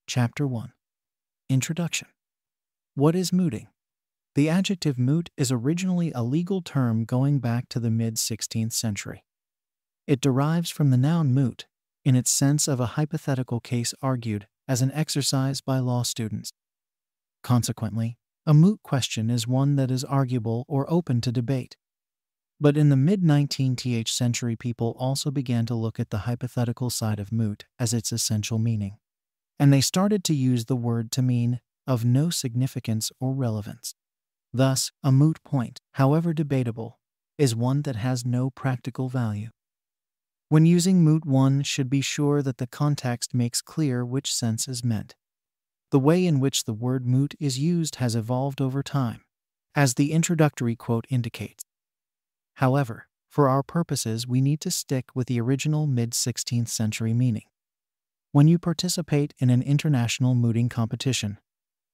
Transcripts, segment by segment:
Chapter 1. Introduction. What is mooting? The adjective moot is originally a legal term going back to the mid-16th century. It derives from the noun moot, in its sense of a hypothetical case argued as an exercise by law students. Consequently, a moot question is one that is arguable or open to debate. But in the mid-19th century, people also began to look at the hypothetical side of moot as its essential meaning, and they started to use the word to mean of no significance or relevance. Thus, a moot point, however debatable, is one that has no practical value. When using moot, one should be sure that the context makes clear which sense is meant. The way in which the word moot is used has evolved over time, as the introductory quote indicates. However, for our purposes, we need to stick with the original mid-16th century meaning. When you participate in an international mooting competition,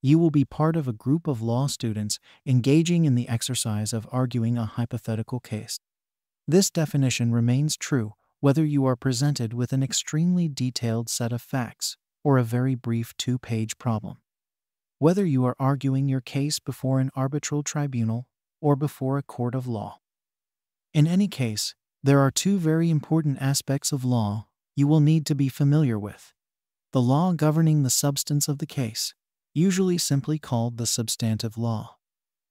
you will be part of a group of law students engaging in the exercise of arguing a hypothetical case. This definition remains true whether you are presented with an extremely detailed set of facts or a very brief 2-page problem. Whether you are arguing your case before an arbitral tribunal or before a court of law. In any case, there are two very important aspects of law you will need to be familiar with: the law governing the substance of the case, usually simply called the substantive law,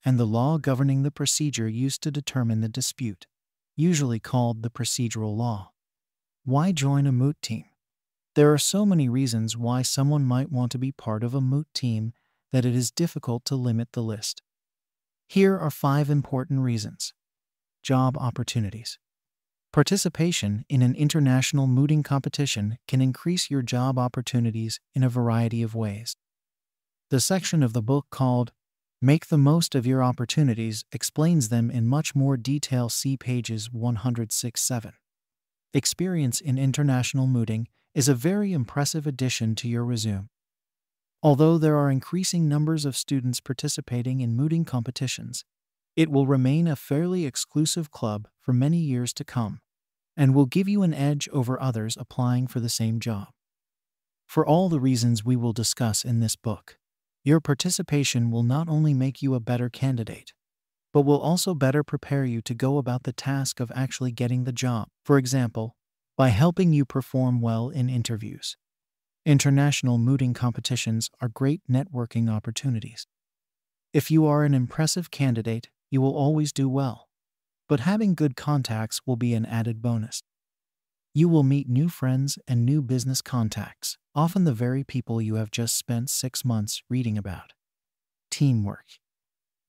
and the law governing the procedure used to determine the dispute, usually called the procedural law. Why join a moot team? There are so many reasons why someone might want to be part of a moot team that it is difficult to limit the list. Here are 5 important reasons. Job opportunities. Participation in an international mooting competition can increase your job opportunities in a variety of ways. The section of the book called Make the Most of Your Opportunities explains them in much more detail. See pages 106-7. Experience in international mooting is a very impressive addition to your resume. Although there are increasing numbers of students participating in mooting competitions, it will remain a fairly exclusive club for many years to come, and will give you an edge over others applying for the same job. For all the reasons we will discuss in this book, your participation will not only make you a better candidate, but will also better prepare you to go about the task of actually getting the job, for example, by helping you perform well in interviews. International mooting competitions are great networking opportunities. If you are an impressive candidate, you will always do well, but having good contacts will be an added bonus. You will meet new friends and new business contacts, often the very people you have just spent 6 months reading about. Teamwork.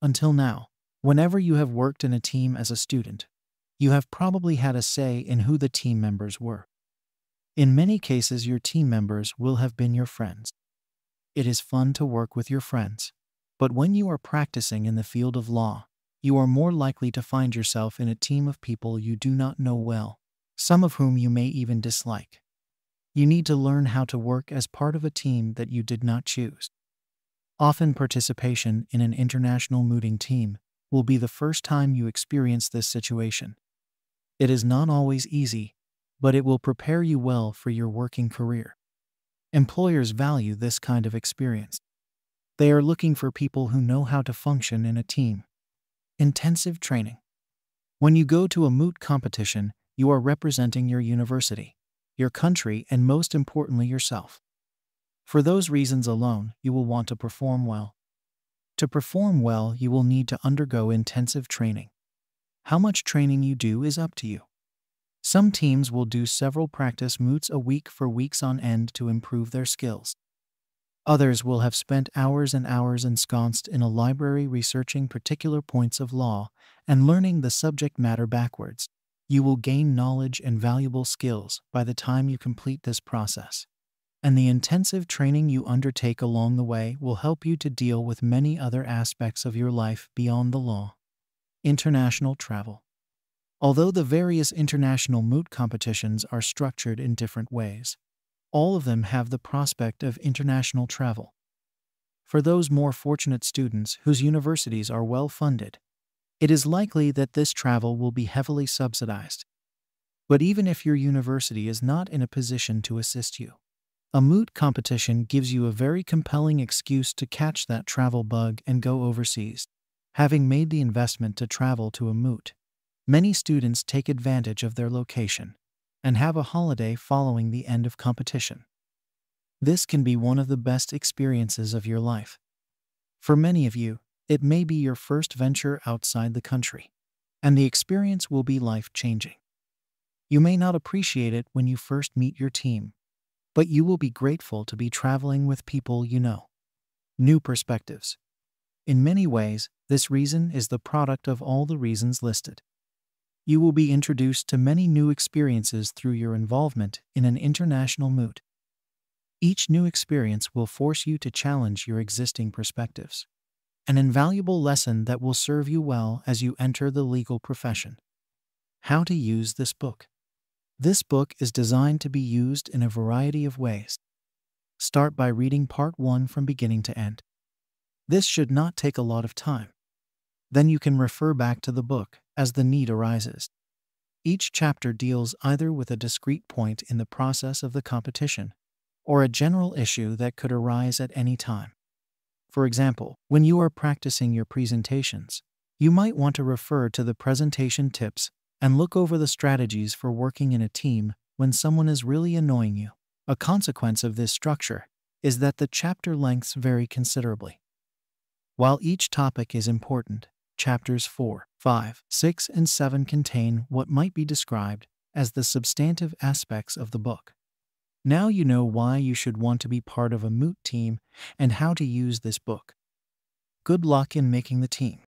Until now, whenever you have worked in a team as a student, you have probably had a say in who the team members were. In many cases, your team members will have been your friends. It is fun to work with your friends, but when you are practicing in the field of law, you are more likely to find yourself in a team of people you do not know well, some of whom you may even dislike. You need to learn how to work as part of a team that you did not choose. Often, participation in an international mooting team will be the first time you experience this situation. It is not always easy, but it will prepare you well for your working career. Employers value this kind of experience. They are looking for people who know how to function in a team. Intensive training. When you go to a moot competition, you are representing your university, your country, and most importantly, yourself. For those reasons alone, you will want to perform well. To perform well, you will need to undergo intensive training. How much training you do is up to you. Some teams will do several practice moots a week for weeks on end to improve their skills. Others will have spent hours and hours ensconced in a library researching particular points of law and learning the subject matter backwards. You will gain knowledge and valuable skills by the time you complete this process, and the intensive training you undertake along the way will help you to deal with many other aspects of your life beyond the law. International travel. Although the various international moot competitions are structured in different ways, all of them have the prospect of international travel. For those more fortunate students whose universities are well funded, it is likely that this travel will be heavily subsidized. But even if your university is not in a position to assist you, A moot competition gives you a very compelling excuse to catch that travel bug and go overseas. Having made the investment to travel to a moot, many students take advantage of their location and have a holiday following the end of competition. This can be one of the best experiences of your life. For many of you, it may be your first venture outside the country, and the experience will be life-changing. You may not appreciate it when you first meet your team, but you will be grateful to be traveling with people you know. New perspectives. In many ways, this reason is the product of all the reasons listed. You will be introduced to many new experiences through your involvement in an international moot. Each new experience will force you to challenge your existing perspectives, an invaluable lesson that will serve you well as you enter the legal profession. How to use this book. This book is designed to be used in a variety of ways. Start by reading part 1 from beginning to end. This should not take a lot of time. Then you can refer back to the book as the need arises. Each chapter deals either with a discrete point in the process of the competition or a general issue that could arise at any time. For example, when you are practicing your presentations, you might want to refer to the presentation tips and look over the strategies for working in a team when someone is really annoying you. A consequence of this structure is that the chapter lengths vary considerably. While each topic is important, chapters 4, 5, 6, and 7 contain what might be described as the substantive aspects of the book. Now you know why you should want to be part of a moot team and how to use this book. Good luck in making the team.